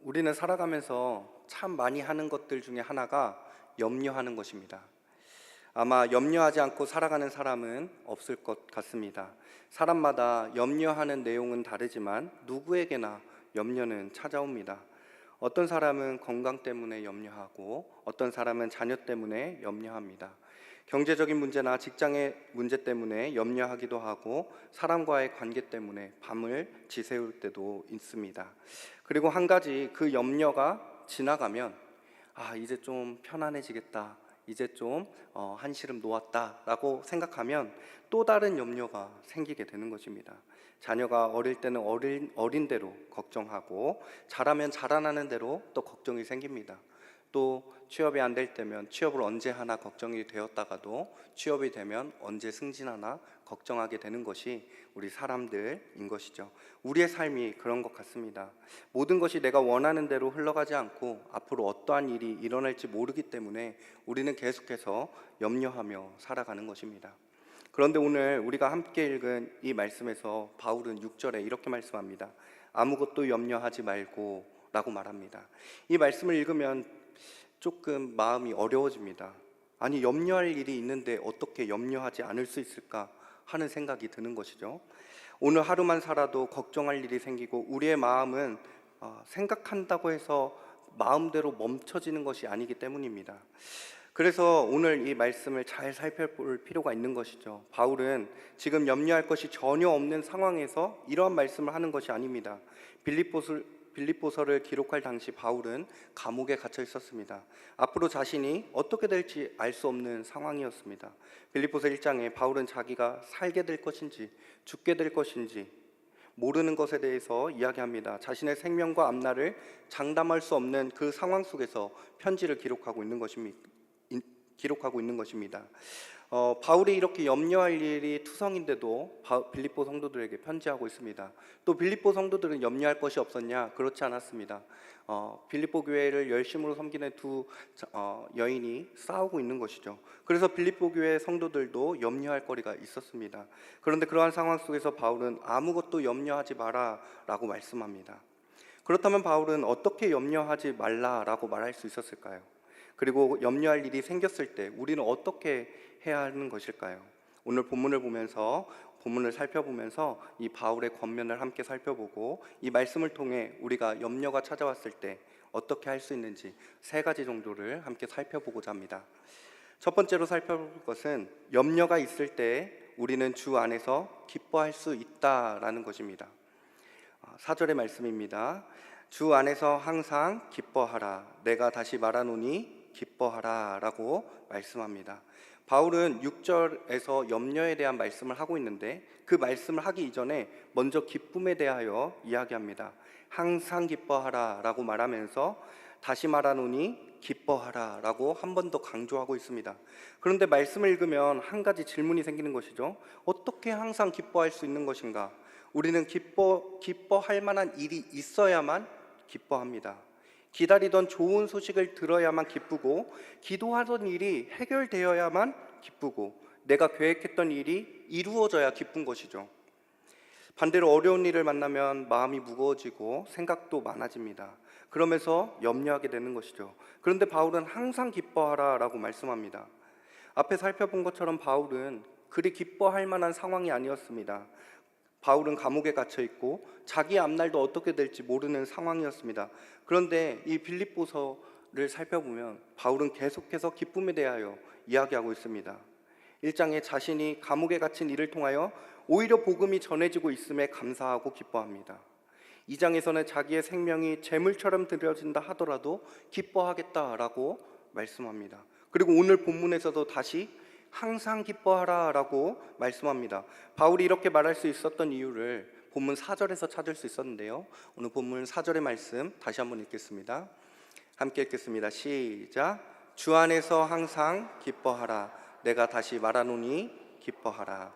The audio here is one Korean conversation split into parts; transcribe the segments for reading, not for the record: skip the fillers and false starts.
우리는 살아가면서 참 많이 하는 것들 중에 하나가 염려하는 것입니다. 아마 염려하지 않고 살아가는 사람은 없을 것 같습니다. 사람마다 염려하는 내용은 다르지만 누구에게나 염려는 찾아옵니다. 어떤 사람은 건강 때문에 염려하고 어떤 사람은 자녀 때문에 염려합니다. 경제적인 문제나 직장의 문제 때문에 염려하기도 하고 사람과의 관계 때문에 밤을 지새울 때도 있습니다. 그리고 한 가지 그 염려가 지나가면 이제 좀 편안해지겠다, 이제 좀 한시름 놓았다라고 생각하면 또 다른 염려가 생기게 되는 것입니다. 자녀가 어릴 때는 어린 대로 걱정하고 자라면 자라나는 대로 또 걱정이 생깁니다. 또 취업이 안 될 때면 취업을 언제 하나 걱정이 되었다가도 취업이 되면 언제 승진하나 걱정하게 되는 것이 우리 사람들인 것이죠. 우리의 삶이 그런 것 같습니다. 모든 것이 내가 원하는 대로 흘러가지 않고 앞으로 어떠한 일이 일어날지 모르기 때문에 우리는 계속해서 염려하며 살아가는 것입니다. 그런데 오늘 우리가 함께 읽은 이 말씀에서 바울은 6절에 이렇게 말씀합니다. 아무것도 염려하지 말고 라고 말합니다. 이 말씀을 읽으면 조금 마음이 어려워집니다. 아니, 염려할 일이 있는데 어떻게 염려하지 않을 수 있을까 하는 생각이 드는 것이죠. 오늘 하루만 살아도 걱정할 일이 생기고 우리의 마음은 생각한다고 해서 마음대로 멈춰지는 것이 아니기 때문입니다. 그래서 오늘 이 말씀을 잘 살펴볼 필요가 있는 것이죠. 바울은 지금 염려할 것이 전혀 없는 상황에서 이러한 말씀을 하는 것이 아닙니다. 빌립보서를 기록할 당시 바울은 감옥에 갇혀 있었습니다. 앞으로 자신이 어떻게 될지 알 수 없는 상황이었습니다. 빌립보서 1장에 바울은 자기가 살게 될 것인지 죽게 될 것인지 모르는 것에 대해서 이야기합니다. 자신의 생명과 앞날을 장담할 수 없는 그 상황 속에서 편지를 기록하고 있는 것입니다. 바울이 이렇게 염려할 일이 투성인데도 빌립보 성도들에게 편지하고 있습니다. 또 빌립보 성도들은 염려할 것이 없었냐? 그렇지 않았습니다. 빌립보 교회를 열심으로 섬기는 두 여인이 싸우고 있는 것이죠. 그래서 빌립보 교회 성도들도 염려할 거리가 있었습니다. 그런데 그러한 상황 속에서 바울은 아무것도 염려하지 마라 라고 말씀합니다. 그렇다면 바울은 어떻게 염려하지 말라라고 말할 수 있었을까요? 그리고 염려할 일이 생겼을 때 우리는 어떻게 해야 하는 것일까요? 오늘 본문을 살펴보면서 이 바울의 권면을 함께 살펴보고 이 말씀을 통해 우리가 염려가 찾아왔을 때 어떻게 할 수 있는지 세 가지 정도를 함께 살펴보고자 합니다. 첫 번째로 살펴볼 것은 염려가 있을 때 우리는 주 안에서 기뻐할 수 있다라는 것입니다. 4절의 말씀입니다. 주 안에서 항상 기뻐하라. 내가 다시 말하노니 기뻐하라 라고 말씀합니다. 바울은 6절에서 염려에 대한 말씀을 하고 있는데 그 말씀을 하기 이전에 먼저 기쁨에 대하여 이야기합니다. 항상 기뻐하라 라고 말하면서 다시 말하노니 기뻐하라 라고 한 번 더 강조하고 있습니다. 그런데 말씀을 읽으면 한 가지 질문이 생기는 것이죠. 어떻게 항상 기뻐할 수 있는 것인가? 우리는 기뻐할 만한 일이 있어야만 기뻐합니다. 기다리던 좋은 소식을 들어야만 기쁘고 기도하던 일이 해결되어야만 기쁘고 내가 계획했던 일이 이루어져야 기쁜 것이죠. 반대로 어려운 일을 만나면 마음이 무거워지고 생각도 많아집니다. 그러면서 염려하게 되는 것이죠. 그런데 바울은 항상 기뻐하라 라고 말씀합니다. 앞에 살펴본 것처럼 바울은 그리 기뻐할 만한 상황이 아니었습니다. 바울은 감옥에 갇혀 있고 자기의 앞날도 어떻게 될지 모르는 상황이었습니다. 그런데 이 빌립보서를 살펴보면 바울은 계속해서 기쁨에 대하여 이야기하고 있습니다. 1장에 자신이 감옥에 갇힌 이를 통하여 오히려 복음이 전해지고 있음에 감사하고 기뻐합니다. 2장에서는 자기의 생명이 재물처럼 드려진다 하더라도 기뻐하겠다라고 말씀합니다. 그리고 오늘 본문에서도 다시 항상 기뻐하라 라고 말씀합니다. 바울이 이렇게 말할 수 있었던 이유를 본문 4절에서 찾을 수 있었는데요. 오늘 본문 4절의 말씀 다시 한번 읽겠습니다. 함께 읽겠습니다. 시작. 주 안에서 항상 기뻐하라. 내가 다시 말하노니 기뻐하라.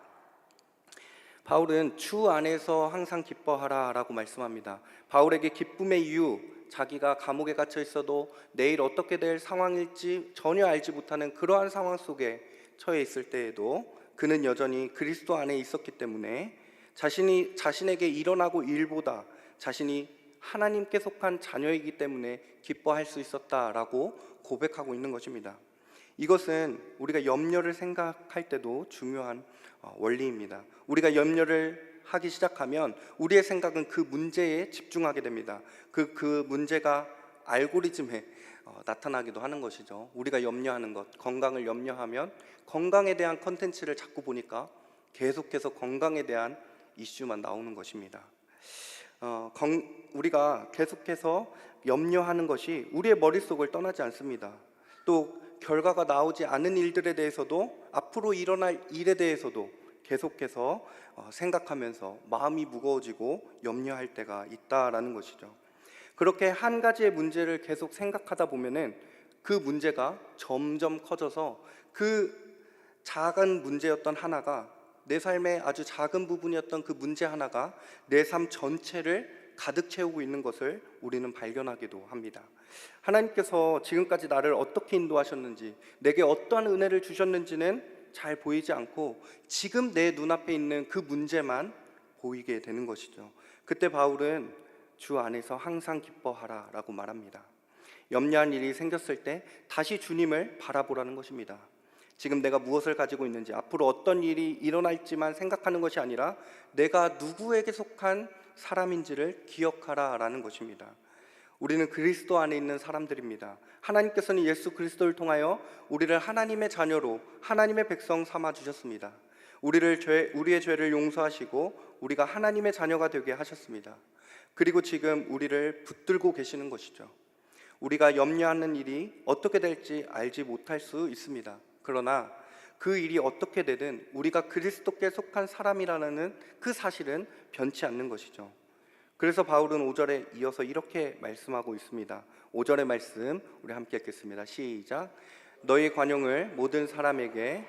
바울은 주 안에서 항상 기뻐하라 라고 말씀합니다. 바울에게 기쁨의 이유, 자기가 감옥에 갇혀 있어도 내일 어떻게 될 상황일지 전혀 알지 못하는 그러한 상황 속에 처해 있을 때에도 그는 여전히 그리스도 안에 있었기 때문에 자신에게 일어나고 일보다 자신이 하나님께 속한 자녀이기 때문에 기뻐할 수 있었다라고 고백하고 있는 것입니다. 이것은 우리가 염려를 생각할 때도 중요한 원리입니다. 우리가 염려를 하기 시작하면 우리의 생각은 그 문제에 집중하게 됩니다. 그 문제가 알고리즘에 나타나기도 하는 것이죠. 우리가 염려하는 것, 건강을 염려하면 건강에 대한 컨텐츠를 자꾸 보니까 계속해서 건강에 대한 이슈만 나오는 것입니다. 우리가 계속해서 염려하는 것이 우리의 머릿속을 떠나지 않습니다. 또 결과가 나오지 않은 일들에 대해서도, 앞으로 일어날 일에 대해서도 계속해서 생각하면서 마음이 무거워지고 염려할 때가 있다라는 것이죠. 그렇게 한 가지의 문제를 계속 생각하다 보면은 그 문제가 점점 커져서 그 작은 문제였던 하나가, 내 삶의 아주 작은 부분이었던 그 문제 하나가 내 삶 전체를 가득 채우고 있는 것을 우리는 발견하기도 합니다. 하나님께서 지금까지 나를 어떻게 인도하셨는지, 내게 어떠한 은혜를 주셨는지는 잘 보이지 않고 지금 내 눈앞에 있는 그 문제만 보이게 되는 것이죠. 그때 바울은 주 안에서 항상 기뻐하라 라고 말합니다. 염려한 일이 생겼을 때 다시 주님을 바라보라는 것입니다. 지금 내가 무엇을 가지고 있는지, 앞으로 어떤 일이 일어날지만 생각하는 것이 아니라 내가 누구에게 속한 사람인지를 기억하라라는 것입니다. 우리는 그리스도 안에 있는 사람들입니다. 하나님께서는 예수 그리스도를 통하여 우리를 하나님의 자녀로, 하나님의 백성 삼아 주셨습니다. 우리의 죄를 용서하시고 우리가 하나님의 자녀가 되게 하셨습니다. 그리고 지금 우리를 붙들고 계시는 것이죠. 우리가 염려하는 일이 어떻게 될지 알지 못할 수 있습니다. 그러나 그 일이 어떻게 되든 우리가 그리스도께 속한 사람이라는 그 사실은 변치 않는 것이죠. 그래서 바울은 5절에 이어서 이렇게 말씀하고 있습니다. 5절의 말씀 우리 함께 읽겠습니다. 시작. 너희 관용을 모든 사람에게.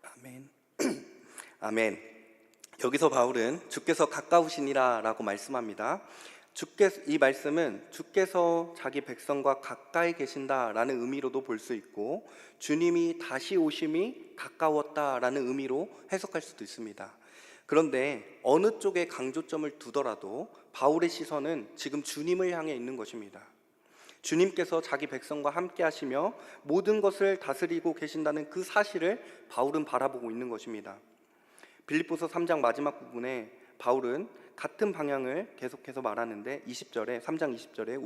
아멘. 아멘. 여기서 바울은 주께서 가까우시니라 라고 말씀합니다. 이 말씀은 주께서 자기 백성과 가까이 계신다라는 의미로도 볼 수 있고, 주님이 다시 오심이 가까웠다라는 의미로 해석할 수도 있습니다. 그런데 어느 쪽에 강조점을 두더라도 바울의 시선은 지금 주님을 향해 있는 것입니다. 주님께서 자기 백성과 함께 하시며 모든 것을 다스리고 계신다는 그 사실을 바울은 바라보고 있는 것입니다. 빌립보서 3장 마지막 부분에 바울은 같은 방향을 계속해서 말하는데 20절에, 3장 20절에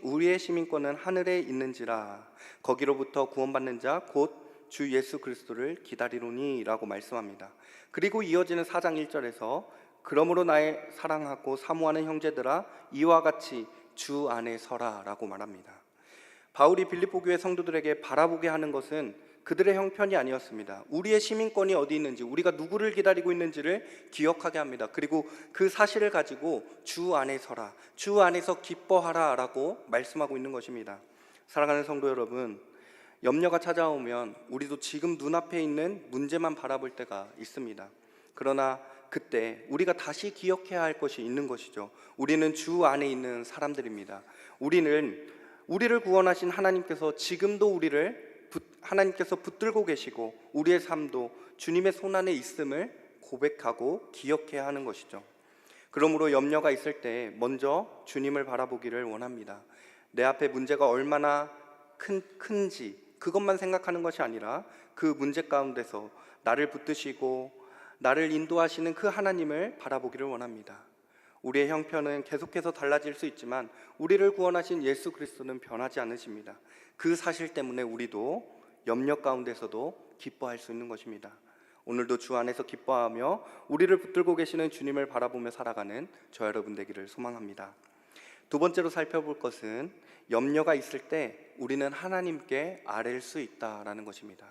우리의 시민권은 하늘에 있는지라 거기로부터 구원받는 자 곧 주 예수 그리스도를 기다리노니 라고 말씀합니다. 그리고 이어지는 4장 1절에서 그러므로 나의 사랑하고 사모하는 형제들아 이와 같이 주 안에 서라 라고 말합니다. 바울이 빌립보 교회 성도들에게 바라보게 하는 것은 그들의 형편이 아니었습니다. 우리의 시민권이 어디 있는지, 우리가 누구를 기다리고 있는지를 기억하게 합니다. 그리고 그 사실을 가지고 주 안에 서라, 주 안에서 기뻐하라 라고 말씀하고 있는 것입니다. 사랑하는 성도 여러분, 염려가 찾아오면 우리도 지금 눈앞에 있는 문제만 바라볼 때가 있습니다. 그러나 그때 우리가 다시 기억해야 할 것이 있는 것이죠. 우리는 주 안에 있는 사람들입니다. 우리를 구원하신 하나님께서 지금도 하나님께서 붙들고 계시고 우리의 삶도 주님의 손안에 있음을 고백하고 기억해야 하는 것이죠. 그러므로 염려가 있을 때 먼저 주님을 바라보기를 원합니다. 내 앞에 문제가 얼마나 큰지 그것만 생각하는 것이 아니라 그 문제 가운데서 나를 붙드시고 나를 인도하시는 그 하나님을 바라보기를 원합니다. 우리의 형편은 계속해서 달라질 수 있지만 우리를 구원하신 예수 그리스도는 변하지 않으십니다. 그 사실 때문에 우리도 염려 가운데서도 기뻐할 수 있는 것입니다. 오늘도 주 안에서 기뻐하며 우리를 붙들고 계시는 주님을 바라보며 살아가는 저 여러분 되기를 소망합니다. 두 번째로 살펴볼 것은 염려가 있을 때 우리는 하나님께 아랠 수 있다라는 것입니다.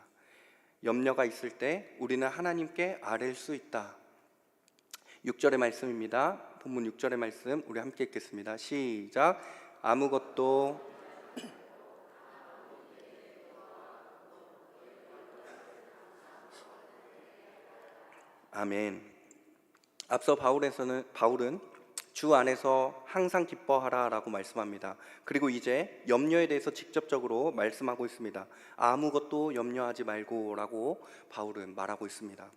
염려가 있을 때 우리는 하나님께 아랠 수 있다. 6절의 말씀입니다. 본문 6절의 말씀 우리 함께 읽겠습니다. 시작. 아무것도 아멘. 앞서 바울은 주 안에서 항상 기뻐하라 라고 말씀합니다. 그리고 이제 염려에 대해서 직접적으로 말씀하고 있습니다. 아무것도 염려하지 말고 라고 바울은 말하고 있습니다.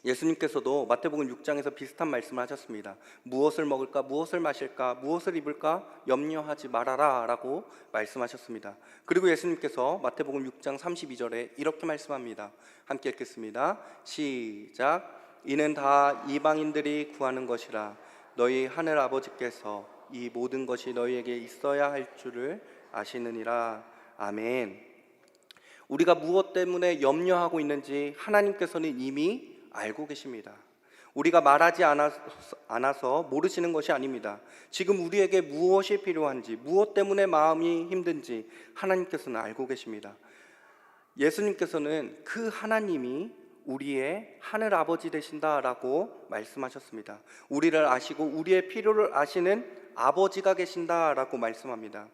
예수님께서도 마태복음 6장에서 비슷한 말씀을 하셨습니다. 무엇을 먹을까, 무엇을 마실까, 무엇을 입을까 염려하지 말아라 라고 말씀하셨습니다. 그리고 예수님께서 마태복음 6장 32절에 이렇게 말씀합니다. 함께 읽겠습니다. 시작. 이는 다 이방인들이 구하는 것이라. 너희 하늘 아버지께서 이 모든 것이 너희에게 있어야 할 줄을 아시느니라. 아멘. 우리가 무엇 때문에 염려하고 있는지 하나님께서는 이미 알고 계십니다. 우리가 말하지 않아서 모르시는 것이 아닙니다. 지금 우리에게 무엇이 필요한지, 무엇 때문에 마음이 힘든지 하나님께서는 알고 계십니다. 예수님께서는 그 하나님이 우리의 하늘 아버지 되신다라고 말씀하셨습니다. 우리를 아시고 우리의 필요를 아시는 아버지가 계신다라고 말씀합니다.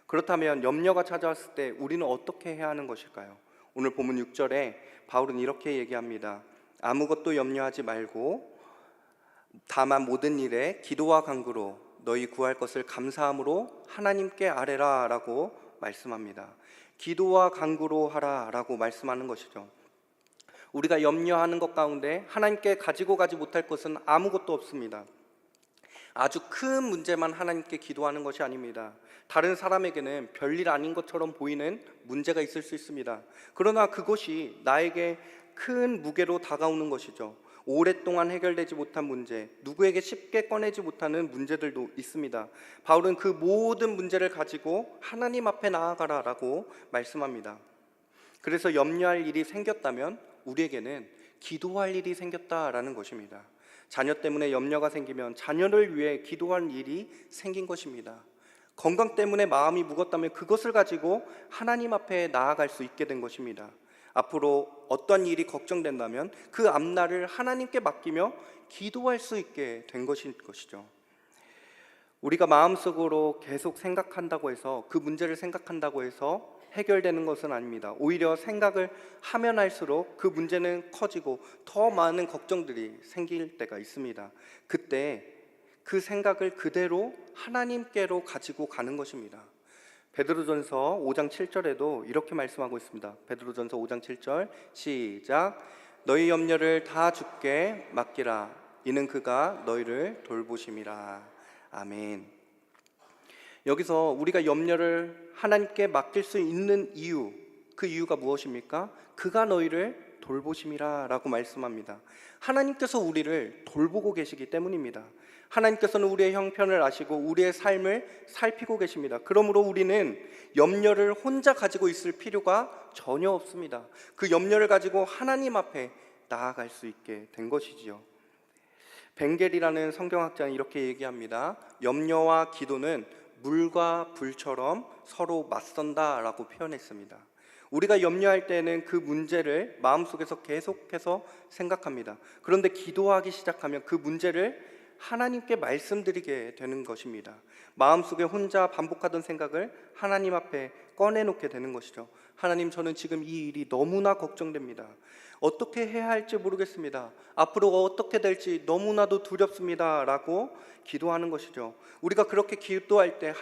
그렇다면 염려가 찾아왔을 때 우리는 어떻게 해야 하는 것일까요? 오늘 본문 6절에 바울은 이렇게 얘기합니다. 아무것도 염려하지 말고 다만 모든 일에 기도와 간구로 너희 구할 것을 감사함으로 하나님께 아뢰라 라고 말씀합니다. 기도와 간구로 하라 라고 말씀하는 것이죠. 우리가 염려하는 것 가운데 하나님께 가지고 가지 못할 것은 아무것도 없습니다. 아주 큰 문제만 하나님께 기도하는 것이 아닙니다. 다른 사람에게는 별일 아닌 것처럼 보이는 문제가 있을 수 있습니다. 그러나 그것이 나에게 큰 무게로 다가오는 것이죠. 오랫동안 해결되지 못한 문제, 누구에게 쉽게 꺼내지 못하는 문제들도 있습니다. 바울은 그 모든 문제를 가지고 하나님 앞에 나아가라라고 말씀합니다. 그래서 염려할 일이 생겼다면 우리에게는 기도할 일이 생겼다라는 것입니다. 자녀 때문에 염려가 생기면 자녀를 위해 기도할 일이 생긴 것입니다. 건강 때문에 마음이 무겁다면 그것을 가지고 하나님 앞에 나아갈 수 있게 된 것입니다. 앞으로 어떤 일이 걱정된다면 그 앞날을 하나님께 맡기며 기도할 수 있게 된 것이죠. 우리가 마음속으로 계속 생각한다고 해서 그 문제를 생각한다고 해서 해결되는 것은 아닙니다. 오히려 생각을 하면 할수록 그 문제는 커지고 더 많은 걱정들이 생길 때가 있습니다. 그때 그 생각을 그대로 하나님께로 가지고 가는 것입니다. 베드로전서 5장 7절에도 이렇게 말씀하고 있습니다. 베드로전서 5장 7절 시작. 너희 염려를 다 주께 맡기라. 이는 그가 너희를 돌보심이라. 아멘. 여기서 우리가 염려를 하나님께 맡길 수 있는 이유, 그 이유가 무엇입니까? 그가 너희를 돌보심이라 라고 말씀합니다. 하나님께서 우리를 돌보고 계시기 때문입니다. 하나님께서는 우리의 형편을 아시고 우리의 삶을 살피고 계십니다. 그러므로 우리는 염려를 혼자 가지고 있을 필요가 전혀 없습니다. 그 염려를 가지고 하나님 앞에 나아갈 수 있게 된 것이지요. 벤겔이라는 성경학자는 이렇게 얘기합니다. 염려와 기도는 물과 불처럼 서로 맞선다라고 표현했습니다. 우리가 염려할 때는 그 문제를 마음속에서 계속해서 생각합니다. 그런데 기도하기 시작하면 그 문제를 하나님께 말씀드리게 되는 것입니다. 마음속에 혼자 반복하던 생각을 하나님 앞에 꺼내놓게 되는 것이죠. 하나님, 저는 지금 이 일이 너무나 걱정됩니다. 어떻게 해야 할지 모르겠습니다. 앞으로 어떻게 될지 너무나도 두렵습니다 라고 기도하는 것이죠. 우리가 그렇게 기도할 때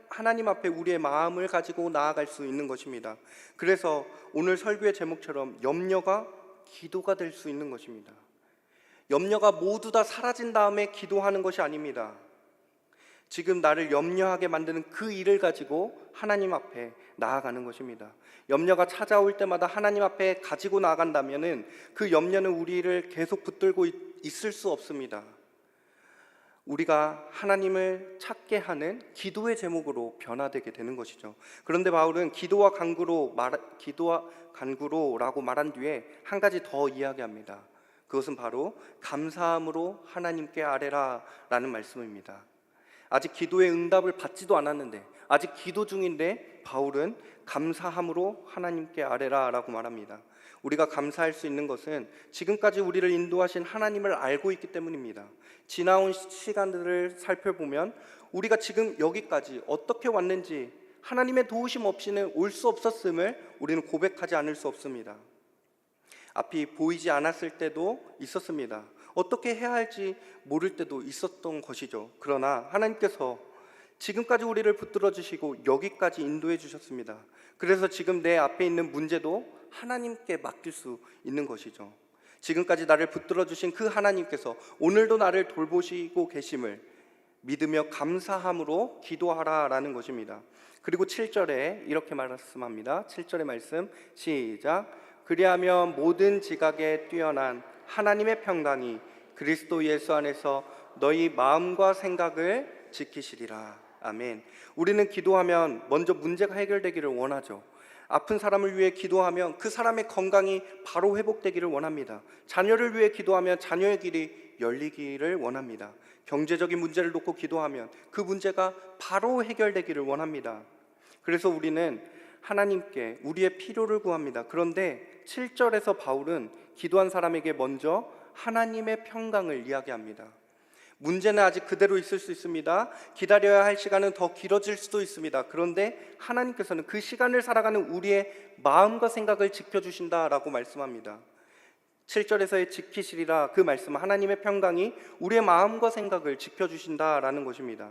하나님 앞에 우리의 마음을 가지고 나아갈 수 있는 것입니다. 그래서 오늘 설교의 제목처럼 염려가 기도가 될 수 있는 것입니다. 염려가 모두 다 사라진 다음에 기도하는 것이 아닙니다. 지금 나를 염려하게 만드는 그 일을 가지고 하나님 앞에 나아가는 것입니다. 염려가 찾아올 때마다 하나님 앞에 가지고 나아간다면 그 염려는 우리를 계속 붙들고 있을 수 없습니다. 우리가 하나님을 찾게 하는 기도의 제목으로 변화되게 되는 것이죠. 그런데 바울은 기도와 간구로라고 말한 뒤에 한 가지 더 이야기합니다. 그것은 바로 감사함으로 하나님께 아뢰라 라는 말씀입니다. 아직 기도의 응답을 받지도 않았는데, 아직 기도 중인데 바울은 감사함으로 하나님께 아뢰라 라고 말합니다. 우리가 감사할 수 있는 것은 지금까지 우리를 인도하신 하나님을 알고 있기 때문입니다. 지나온 시간들을 살펴보면 우리가 지금 여기까지 어떻게 왔는지 하나님의 도우심 없이는 올 수 없었음을 우리는 고백하지 않을 수 없습니다. 앞이 보이지 않았을 때도 있었습니다. 어떻게 해야 할지 모를 때도 있었던 것이죠. 그러나 하나님께서 지금까지 우리를 붙들어 주시고 여기까지 인도해 주셨습니다. 그래서 지금 내 앞에 있는 문제도 하나님께 맡길 수 있는 것이죠. 지금까지 나를 붙들어 주신 그 하나님께서 오늘도 나를 돌보시고 계심을 믿으며 감사함으로 기도하라라는 것입니다. 그리고 7절에 이렇게 말씀합니다. 7절의 말씀 시작. 그리하면 모든 지각에 뛰어난 하나님의 평강이 그리스도 예수 안에서 너희 마음과 생각을 지키시리라. 아멘. 우리는 기도하면 먼저 문제가 해결되기를 원하죠. 아픈 사람을 위해 기도하면 그 사람의 건강이 바로 회복되기를 원합니다. 자녀를 위해 기도하면 자녀의 길이 열리기를 원합니다. 경제적인 문제를 놓고 기도하면 그 문제가 바로 해결되기를 원합니다. 그래서 우리는 하나님께 우리의 필요를 구합니다. 그런데 7절에서 바울은 기도한 사람에게 먼저 하나님의 평강을 이야기합니다. 문제는 아직 그대로 있을 수 있습니다. 기다려야 할 시간은 더 길어질 수도 있습니다. 그런데 하나님께서는 그 시간을 살아가는 우리의 마음과 생각을 지켜주신다라고 말씀합니다. 7절에서의 지키시리라, 그 말씀은 하나님의 평강이 우리의 마음과 생각을 지켜주신다라는 것입니다.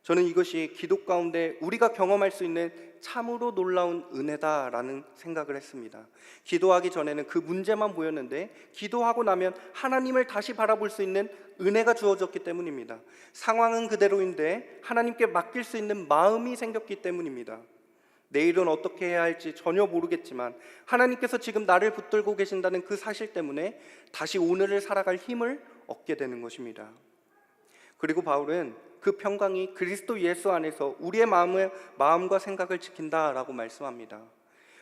저는 이것이 기도 가운데 우리가 경험할 수 있는 참으로 놀라운 은혜다라는 생각을 했습니다. 기도하기 전에는 그 문제만 보였는데 기도하고 나면 하나님을 다시 바라볼 수 있는 은혜가 주어졌기 때문입니다. 상황은 그대로인데 하나님께 맡길 수 있는 마음이 생겼기 때문입니다. 내일은 어떻게 해야 할지 전혀 모르겠지만 하나님께서 지금 나를 붙들고 계신다는 그 사실 때문에 다시 오늘을 살아갈 힘을 얻게 되는 것입니다. 그리고 바울은 그 평강이 그리스도 예수 안에서 우리의 마음과 생각을 지킨다라고 말씀합니다.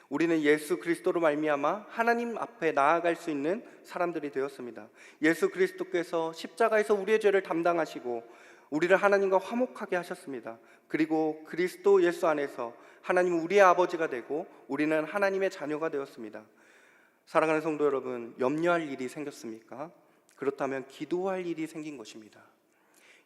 우리는 예수 그리스도로 말미암아 하나님 앞에 나아갈 수 있는 사람들이 되었습니다. 예수 그리스도께서 십자가에서 우리의 죄를 담당하시고 우리를 하나님과 화목하게 하셨습니다. 그리고 그리스도 예수 안에서 하나님은 우리의 아버지가 되고 우리는 하나님의 자녀가 되었습니다. 사랑하는 성도 여러분, 염려할 일이 생겼습니까? 그렇다면 기도할 일이 생긴 것입니다.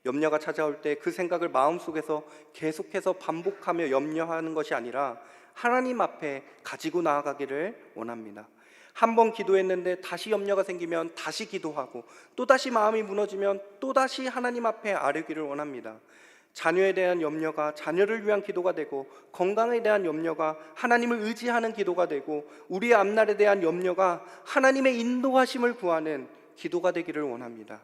염려가 찾아올 때 그 생각을 마음속에서 계속해서 반복하며 염려하는 것이 아니라 하나님 앞에 가지고 나아가기를 원합니다. 한번 기도했는데 다시 염려가 생기면 다시 기도하고 또다시 마음이 무너지면 또다시 하나님 앞에 아뢰기를 원합니다. 자녀에 대한 염려가 자녀를 위한 기도가 되고, 건강에 대한 염려가 하나님을 의지하는 기도가 되고, 우리의 앞날에 대한 염려가 하나님의 인도하심을 구하는 기도가 되기를 원합니다.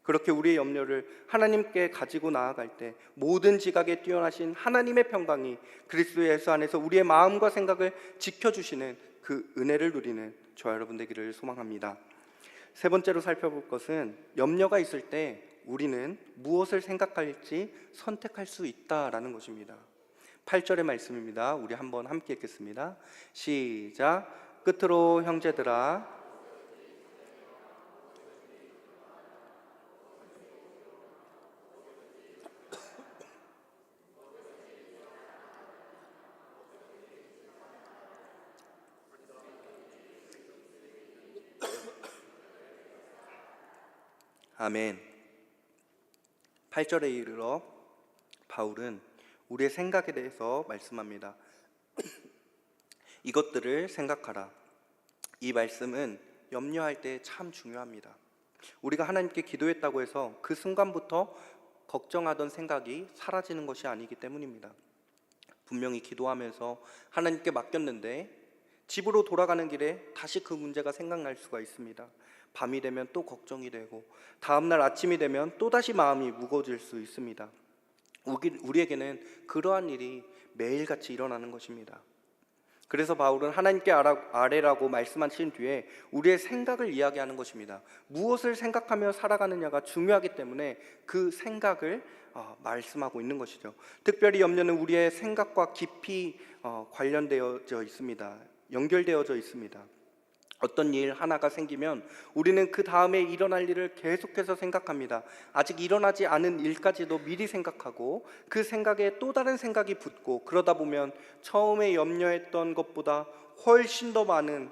그렇게 우리의 염려를 하나님께 가지고 나아갈 때 모든 지각에 뛰어나신 하나님의 평강이 그리스도 예수 안에서 우리의 마음과 생각을 지켜주시는 그 은혜를 누리는 저와 여러분 되기를 소망합니다. 세 번째로 살펴볼 것은 염려가 있을 때 우리는 무엇을 생각할지 선택할 수 있다라는 것입니다. 8절의 말씀입니다. 우리 한번 함께 읽겠습니다. 시작. 끝으로 형제들아, 아멘. 8절에 이르러 바울은 우리의 생각에 대해서 말씀합니다. 이것들을 생각하라. 이 말씀은 염려할 때 참 중요합니다. 우리가 하나님께 기도했다고 해서 그 순간부터 걱정하던 생각이 사라지는 것이 아니기 때문입니다. 분명히 기도하면서 하나님께 맡겼는데 집으로 돌아가는 길에 다시 그 문제가 생각날 수가 있습니다. 밤이 되면 또 걱정이 되고 다음날 아침이 되면 또다시 마음이 무거워질 수 있습니다. 우리에게는 그러한 일이 매일같이 일어나는 것입니다. 그래서 바울은 하나님께 아뢰라고 말씀하신 뒤에 우리의 생각을 이야기하는 것입니다. 무엇을 생각하며 살아가느냐가 중요하기 때문에 그 생각을 말씀하고 있는 것이죠. 특별히 염려는 우리의 생각과 깊이 관련되어져 있습니다. 연결되어져 있습니다. 어떤 일 하나가 생기면 우리는 그 다음에 일어날 일을 계속해서 생각합니다. 아직 일어나지 않은 일까지도 미리 생각하고 그 생각에 또 다른 생각이 붙고, 그러다 보면 처음에 염려했던 것보다 훨씬 더 많은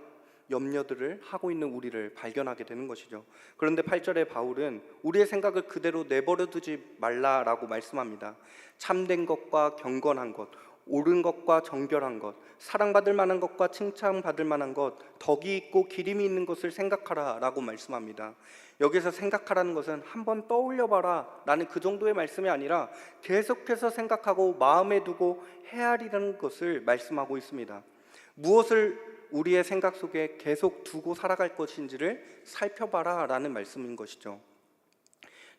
염려들을 하고 있는 우리를 발견하게 되는 것이죠. 그런데 8절에 바울은 우리의 생각을 그대로 내버려 두지 말라라고 말씀합니다. 참된 것과 경건한 것, 옳은 것과 정결한 것, 사랑받을 만한 것과 칭찬받을 만한 것, 덕이 있고 기림이 있는 것을 생각하라 라고 말씀합니다. 여기서 생각하라는 것은 한번 떠올려봐라 라는 그 정도의 말씀이 아니라 계속해서 생각하고 마음에 두고 헤아리라는 것을 말씀하고 있습니다. 무엇을 우리의 생각 속에 계속 두고 살아갈 것인지를 살펴봐라 라는 말씀인 것이죠.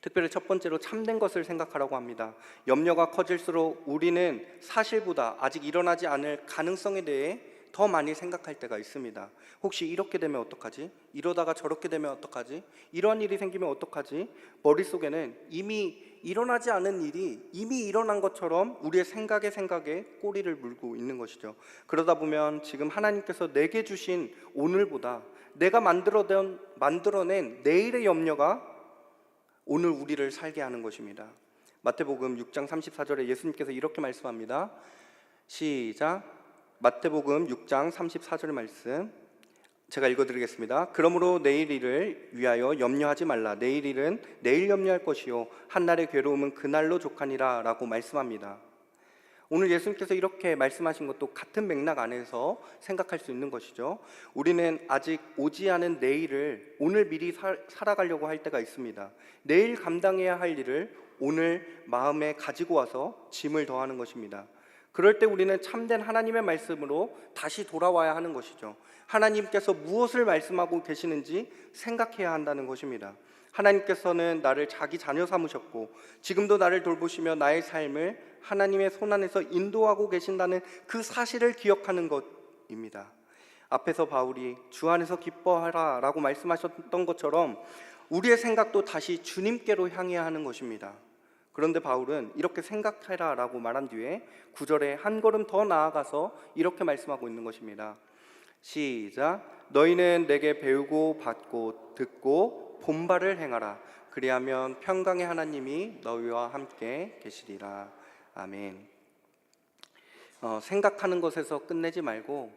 특별히 첫 번째로 참된 것을 생각하라고 합니다. 염려가 커질수록 우리는 사실보다 아직 일어나지 않을 가능성에 대해 더 많이 생각할 때가 있습니다. 혹시 이렇게 되면 어떡하지? 이러다가 저렇게 되면 어떡하지? 이런 일이 생기면 어떡하지? 머릿속에는 이미 일어나지 않은 일이 이미 일어난 것처럼 우리의 생각에 꼬리를 물고 있는 것이죠. 그러다 보면 지금 하나님께서 내게 주신 오늘보다 내가 만들어낸 내일의 염려가 오늘 우리를 살게 하는 것입니다. 마태복음 6장 34절에 예수님께서 이렇게 말씀합니다. 시작. 마태복음 6장 34절 말씀 제가 읽어드리겠습니다. 그러므로 내일 일을 위하여 염려하지 말라. 내일 일은 내일 염려할 것이요 한날의 괴로움은 그날로 족하니라 라고 말씀합니다. 오늘 예수님께서 이렇게 말씀하신 것도 같은 맥락 안에서 생각할 수 있는 것이죠. 우리는 아직 오지 않은 내일을 오늘 미리 살아가려고 할 때가 있습니다. 내일 감당해야 할 일을 오늘 마음에 가지고 와서 짐을 더하는 것입니다. 그럴 때 우리는 참된 하나님의 말씀으로 다시 돌아와야 하는 것이죠. 하나님께서 무엇을 말씀하고 계시는지 생각해야 한다는 것입니다. 하나님께서는 나를 자기 자녀 삼으셨고 지금도 나를 돌보시며 나의 삶을 하나님의 손 안에서 인도하고 계신다는 그 사실을 기억하는 것입니다. 앞에서 바울이 주 안에서 기뻐하라 라고 말씀하셨던 것처럼 우리의 생각도 다시 주님께로 향해야 하는 것입니다. 그런데 바울은 이렇게 생각해라 라고 말한 뒤에 9절에 한 걸음 더 나아가서 이렇게 말씀하고 있는 것입니다. 시작. 너희는 내게 배우고 받고 듣고 본바를 행하라. 그리하면 평강의 하나님이 너희와 함께 계시리라. 아멘. 생각하는 것에서 끝내지 말고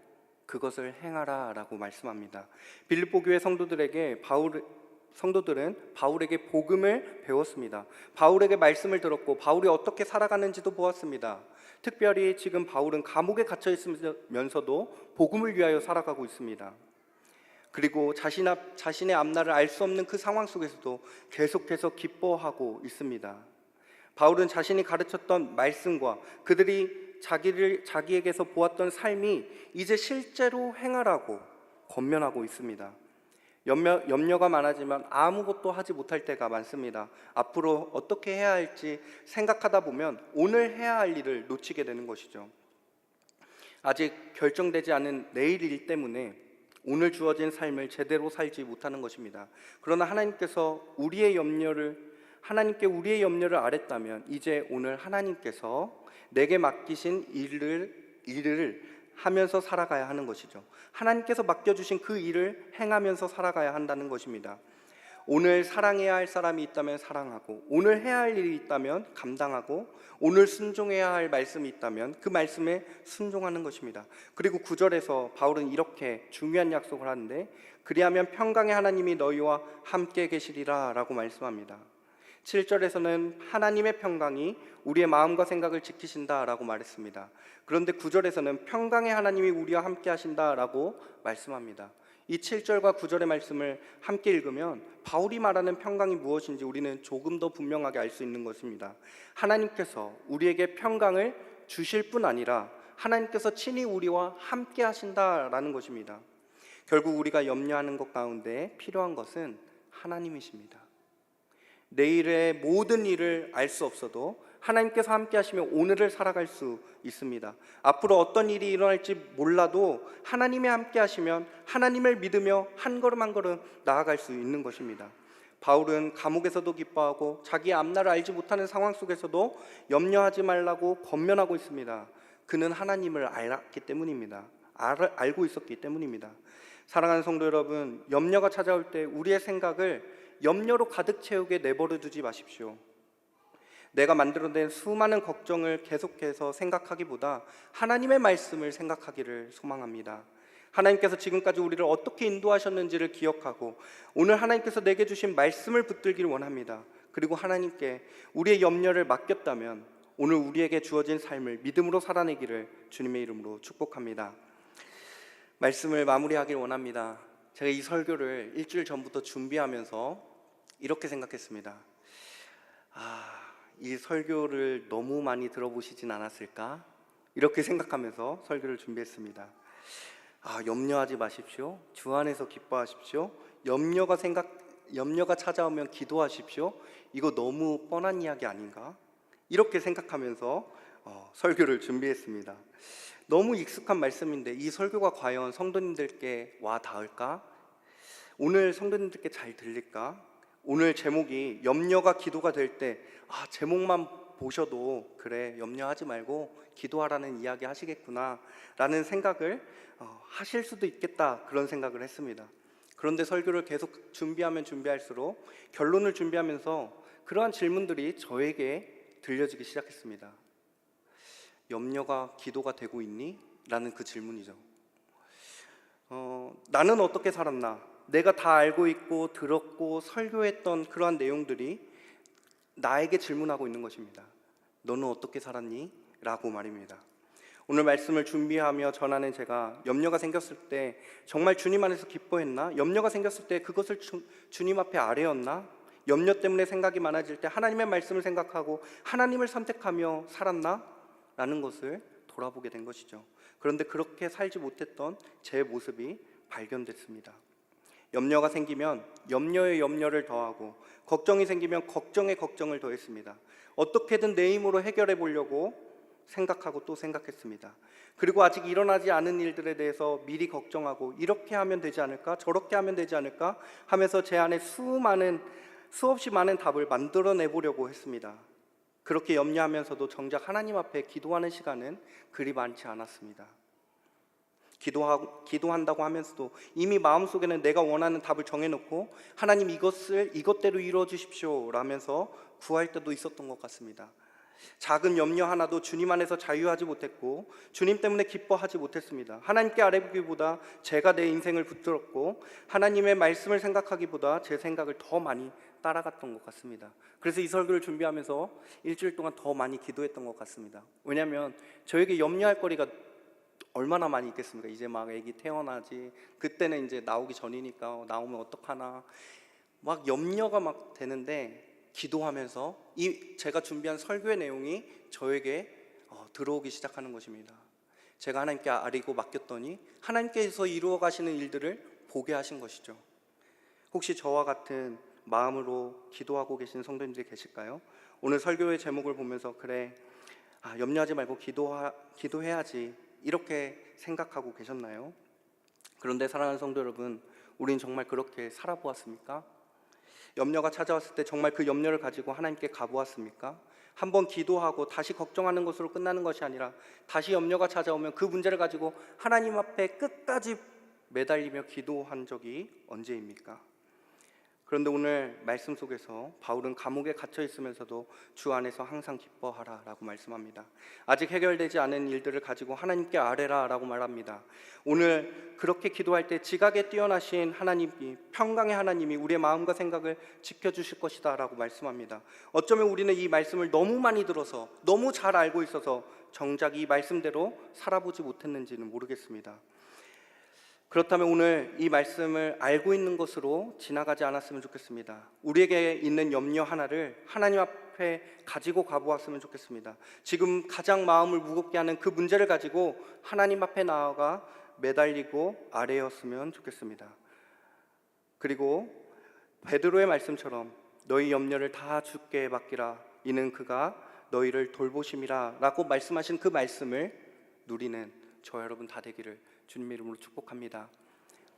그것을 행하라 라고 말씀합니다. 빌립보 교회 성도들은 바울에게 복음을 배웠습니다. 바울에게 말씀을 들었고 바울이 어떻게 살아가는지도 보았습니다. 특별히 지금 바울은 감옥에 갇혀 있으면서도 복음을 위하여 살아가고 있습니다. 그리고 자신의 앞날을 알 수 없는 그 상황 속에서도 계속해서 기뻐하고 있습니다. 바울은 자신이 가르쳤던 말씀과 그들이 자기에게서 보았던 삶이 이제 실제로 행하라고 권면하고 있습니다. 염려가 많아지면 아무것도 하지 못할 때가 많습니다. 앞으로 어떻게 해야 할지 생각하다 보면 오늘 해야 할 일을 놓치게 되는 것이죠. 아직 결정되지 않은 내일 일 때문에 오늘 주어진 삶을 제대로 살지 못하는 것입니다. 그러나 하나님께 우리의 염려를 아랬다면 이제 오늘 하나님께서 내게 맡기신 일을 하면서 살아가야 하는 것이죠. 하나님께서 맡겨주신 그 일을 행하면서 살아가야 한다는 것입니다. 오늘 사랑해야 할 사람이 있다면 사랑하고, 오늘 해야 할 일이 있다면 감당하고, 오늘 순종해야 할 말씀이 있다면 그 말씀에 순종하는 것입니다. 그리고 9절에서 바울은 이렇게 중요한 약속을 하는데, 그리하면 평강의 하나님이 너희와 함께 계시리라 라고 말씀합니다. 7절에서는 하나님의 평강이 우리의 마음과 생각을 지키신다 라고 말했습니다. 그런데 9절에서는 평강의 하나님이 우리와 함께 하신다 라고 말씀합니다. 이 7절과 9절의 말씀을 함께 읽으면 바울이 말하는 평강이 무엇인지 우리는 조금 더 분명하게 알 수 있는 것입니다. 하나님께서 우리에게 평강을 주실 뿐 아니라 하나님께서 친히 우리와 함께 하신다라는 것입니다. 결국 우리가 염려하는 것 가운데 필요한 것은 하나님이십니다. 내일의 모든 일을 알 수 없어도 하나님께서 함께 하시면 오늘을 살아갈 수 있습니다. 앞으로 어떤 일이 일어날지 몰라도 하나님이 함께 하시면 하나님을 믿으며 한 걸음 한 걸음 나아갈 수 있는 것입니다. 바울은 감옥에서도 기뻐하고 자기의 앞날을 알지 못하는 상황 속에서도 염려하지 말라고 권면하고 있습니다. 그는 하나님을 알았기 때문입니다. 알고 있었기 때문입니다. 사랑하는 성도 여러분, 염려가 찾아올 때 우리의 생각을 염려로 가득 채우게 내버려 두지 마십시오. 내가 만들어낸 수많은 걱정을 계속해서 생각하기보다 하나님의 말씀을 생각하기를 소망합니다. 하나님께서 지금까지 우리를 어떻게 인도하셨는지를 기억하고 오늘 하나님께서 내게 주신 말씀을 붙들기를 원합니다. 그리고 하나님께 우리의 염려를 맡겼다면 오늘 우리에게 주어진 삶을 믿음으로 살아내기를 주님의 이름으로 축복합니다. 말씀을 마무리하길 원합니다. 제가 이 설교를 일주일 전부터 준비하면서 이렇게 생각했습니다. 이 설교를 너무 많이 들어보시진 않았을까? 이렇게 생각하면서 설교를 준비했습니다. 염려하지 마십시오. 주 안에서 기뻐하십시오. 염려가 찾아오면 기도하십시오. 이거 너무 뻔한 이야기 아닌가? 이렇게 생각하면서 설교를 준비했습니다. 너무 익숙한 말씀인데 이 설교가 과연 성도님들께 와 닿을까? 오늘 성도님들께 잘 들릴까? 오늘 제목이 염려가 기도가 될 때 제목만 보셔도 그래, 염려하지 말고 기도하라는 이야기 하시겠구나 라는 생각을 하실 수도 있겠다, 그런 생각을 했습니다. 그런데 설교를 계속 준비할수록 결론을 준비하면서 그러한 질문들이 저에게 들려지기 시작했습니다. 염려가 기도가 되고 있니? 라는 그 질문이죠. 나는 어떻게 살았나? 내가 다 알고 있고 들었고 설교했던 그러한 내용들이 나에게 질문하고 있는 것입니다. 너는 어떻게 살았니? 라고 말입니다. 오늘 말씀을 준비하며 전하는 제가 염려가 생겼을 때 정말 주님 안에서 기뻐했나? 염려가 생겼을 때 그것을 주님 앞에 아뢰었나? 염려 때문에 생각이 많아질 때 하나님의 말씀을 생각하고 하나님을 선택하며 살았나? 라는 것을 돌아보게 된 것이죠. 그런데 그렇게 살지 못했던 제 모습이 발견됐습니다. 염려가 생기면 염려에 염려를 더하고 걱정이 생기면 걱정에 걱정을 더했습니다. 어떻게든 내 힘으로 해결해 보려고 생각하고 또 생각했습니다. 그리고 아직 일어나지 않은 일들에 대해서 미리 걱정하고 이렇게 하면 되지 않을까? 저렇게 하면 되지 않을까? 하면서 제 안에 수없이 많은 답을 만들어내 보려고 했습니다. 그렇게 염려하면서도 정작 하나님 앞에 기도하는 시간은 그리 많지 않았습니다. 기도한다고 하면서도 이미 마음속에는 내가 원하는 답을 정해놓고 하나님 이것대로 이루어 주십시오 라면서 구할 때도 있었던 것 같습니다. 작은 염려 하나도 주님 안에서 자유하지 못했고 주님 때문에 기뻐하지 못했습니다. 하나님께 아뢰기보다 제가 내 인생을 붙들었고 하나님의 말씀을 생각하기보다 제 생각을 더 많이 따라갔던 것 같습니다. 그래서 이 설교를 준비하면서 일주일 동안 더 많이 기도했던 것 같습니다. 왜냐하면 저에게 염려할 거리가 얼마나 많이 있겠습니까? 이제 막 아기 태어나지, 그때는 이제 나오기 전이니까 나오면 어떡하나 막 염려가 막 되는데, 기도하면서 제가 준비한 설교의 내용이 저에게 들어오기 시작하는 것입니다. 제가 하나님께 아뢰고 맡겼더니 하나님께서 이루어 가시는 일들을 보게 하신 것이죠. 혹시 저와 같은 마음으로 기도하고 계신 성도님들이 계실까요? 오늘 설교의 제목을 보면서 그래, 염려하지 말고 기도해야지 이렇게 생각하고 계셨나요? 그런데 사랑하는 성도 여러분, 우린 정말 그렇게 살아보았습니까? 염려가 찾아왔을 때 정말 그 염려를 가지고 하나님께 가보았습니까? 한번 기도하고 다시 걱정하는 것으로 끝나는 것이 아니라 다시 염려가 찾아오면 그 문제를 가지고 하나님 앞에 끝까지 매달리며 기도한 적이 언제입니까? 그런데 오늘 말씀 속에서 바울은 감옥에 갇혀 있으면서도 주 안에서 항상 기뻐하라 라고 말씀합니다. 아직 해결되지 않은 일들을 가지고 하나님께 아뢰라 라고 말합니다. 오늘 그렇게 기도할 때 지각에 뛰어나신 하나님이, 평강의 하나님이 우리의 마음과 생각을 지켜주실 것이다 라고 말씀합니다. 어쩌면 우리는 이 말씀을 너무 많이 들어서 너무 잘 알고 있어서 정작 이 말씀대로 살아보지 못했는지는 모르겠습니다. 그렇다면 오늘 이 말씀을 알고 있는 것으로 지나가지 않았으면 좋겠습니다. 우리에게 있는 염려 하나를 하나님 앞에 가지고 가보았으면 좋겠습니다. 지금 가장 마음을 무겁게 하는 그 문제를 가지고 하나님 앞에 나아가 매달리고 아뢰었으면 좋겠습니다. 그리고 베드로의 말씀처럼 너희 염려를 다 주께 맡기라, 이는 그가 너희를 돌보심이라 라고 말씀하신 그 말씀을 누리는 저 여러분 다 되기를 주님 이름으로 축복합니다.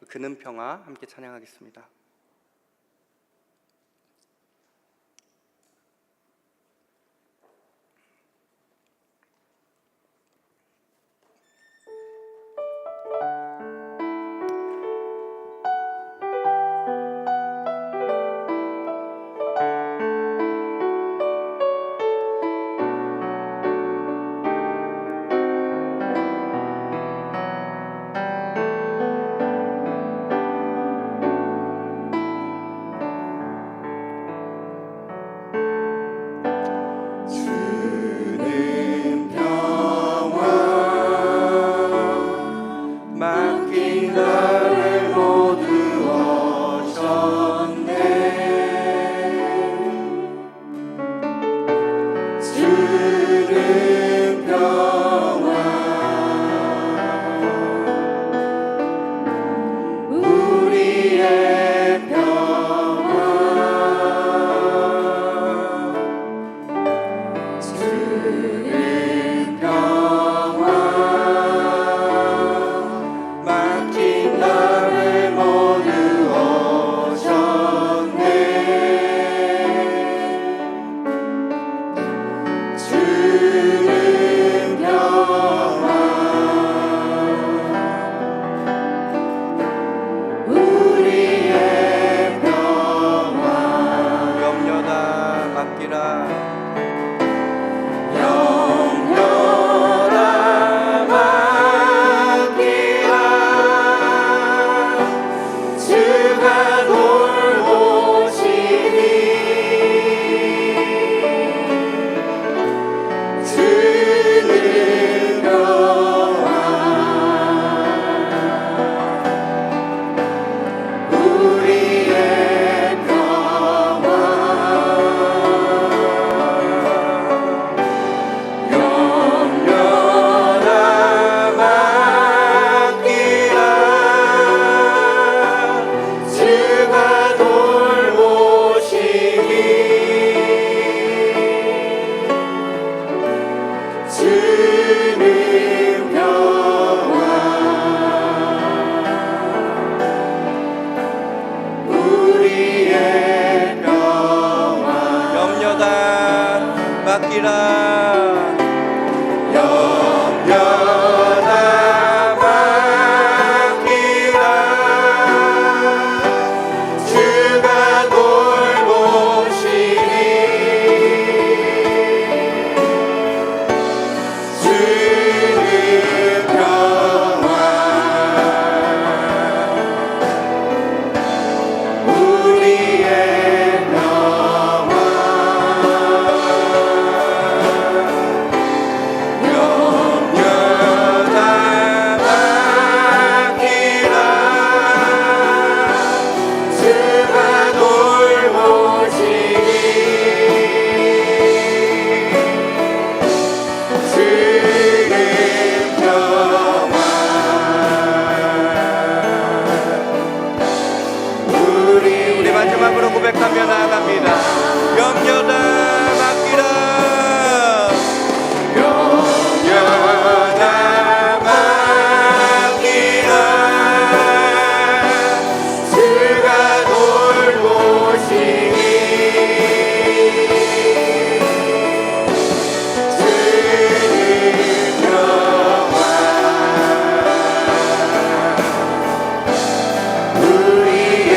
그는 평화 함께 찬양하겠습니다. 막힌 나를 모두 오셨네. 주는 평화 우리의 평화 염려다 맡기라 고백하며 나아갑니다. 염려다 맡기라 염려다 맡기라 주가 돌보시니 주는 평화 우리의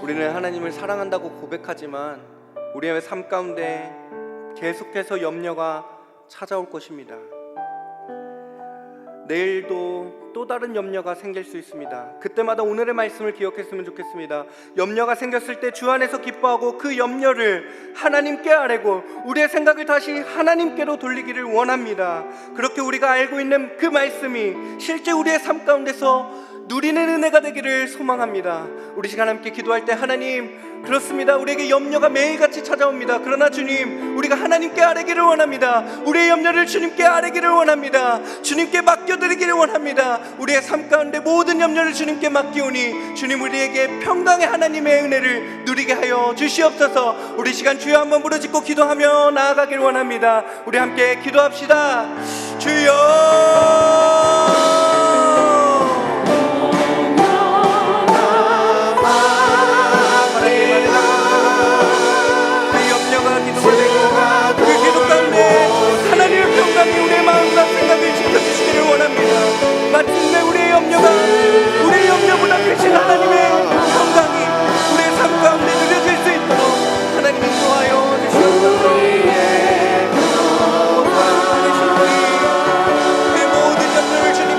우리는 하나님을 사랑한다고 고백하지만 우리의 삶 가운데 계속해서 염려가 찾아올 것입니다. 내일도 또 다른 염려가 생길 수 있습니다. 그때마다 오늘의 말씀을 기억했으면 좋겠습니다. 염려가 생겼을 때 주 안에서 기뻐하고 그 염려를 하나님께 아뢰고 우리의 생각을 다시 하나님께로 돌리기를 원합니다. 그렇게 우리가 알고 있는 그 말씀이 실제 우리의 삶 가운데서 누리는 은혜가 되기를 소망합니다. 우리 시간 함께 기도할 때 하나님, 그렇습니다. 우리에게 염려가 매일같이 찾아옵니다. 그러나 주님, 우리가 하나님께 아뢰기를 원합니다. 우리의 염려를 주님께 아뢰기를 원합니다. 주님께 맡겨드리기를 원합니다. 우리의 삶 가운데 모든 염려를 주님께 맡기오니 주님 우리에게 평강의 하나님의 은혜를 누리게 하여 주시옵소서. 우리 시간 주여 한번 부르짖고 기도하며 나아가길 원합니다. 우리 함께 기도합시다. 주여 마침내 우리의 염려보다 크신 하나님의 평강이 우리의 삶 가운데 누려질 수 있도록 하나님 인도하여 주시옵소서. 그 모든 염려를 주님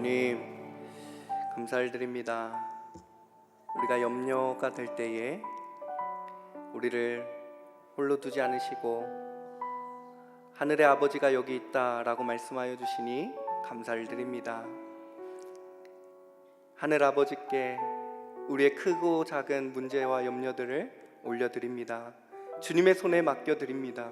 주님, 감사를 드립니다. 우리가 염려가 될 때에 우리를 홀로 두지 않으시고 하늘의 아버지가 여기 있다라고 말씀하여 주시니 감사를 드립니다. 하늘 아버지께 우리의 크고 작은 문제와 염려들을 올려드립니다. 주님의 손에 맡겨드립니다.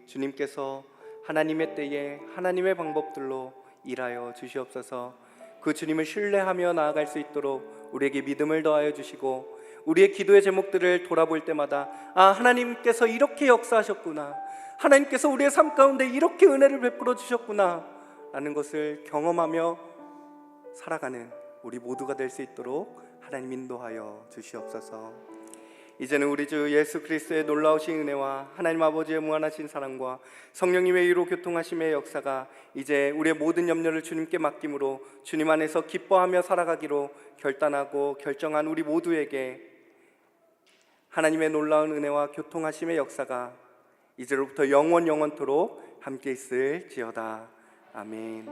주님께서 하나님의 때에 하나님의 방법들로 일하여 주시옵소서. 그 주님을 신뢰하며 나아갈 수 있도록 우리에게 믿음을 더하여 주시고, 우리의 기도의 제목들을 돌아볼 때마다 하나님께서 이렇게 역사하셨구나, 하나님께서 우리의 삶 가운데 이렇게 은혜를 베풀어 주셨구나 라는 것을 경험하며 살아가는 우리 모두가 될 수 있도록 하나님 인도하여 주시옵소서. 이제는 우리 주 예수 그리스도의 놀라우신 은혜와 하나님 아버지의 무한하신 사랑과 성령님의 위로 교통하심의 역사가 이제 우리의 모든 염려를 주님께 맡김으로 주님 안에서 기뻐하며 살아가기로 결단하고 결정한 우리 모두에게 하나님의 놀라운 은혜와 교통하심의 역사가 이제로부터 영원토록 함께 있을지어다. 아멘.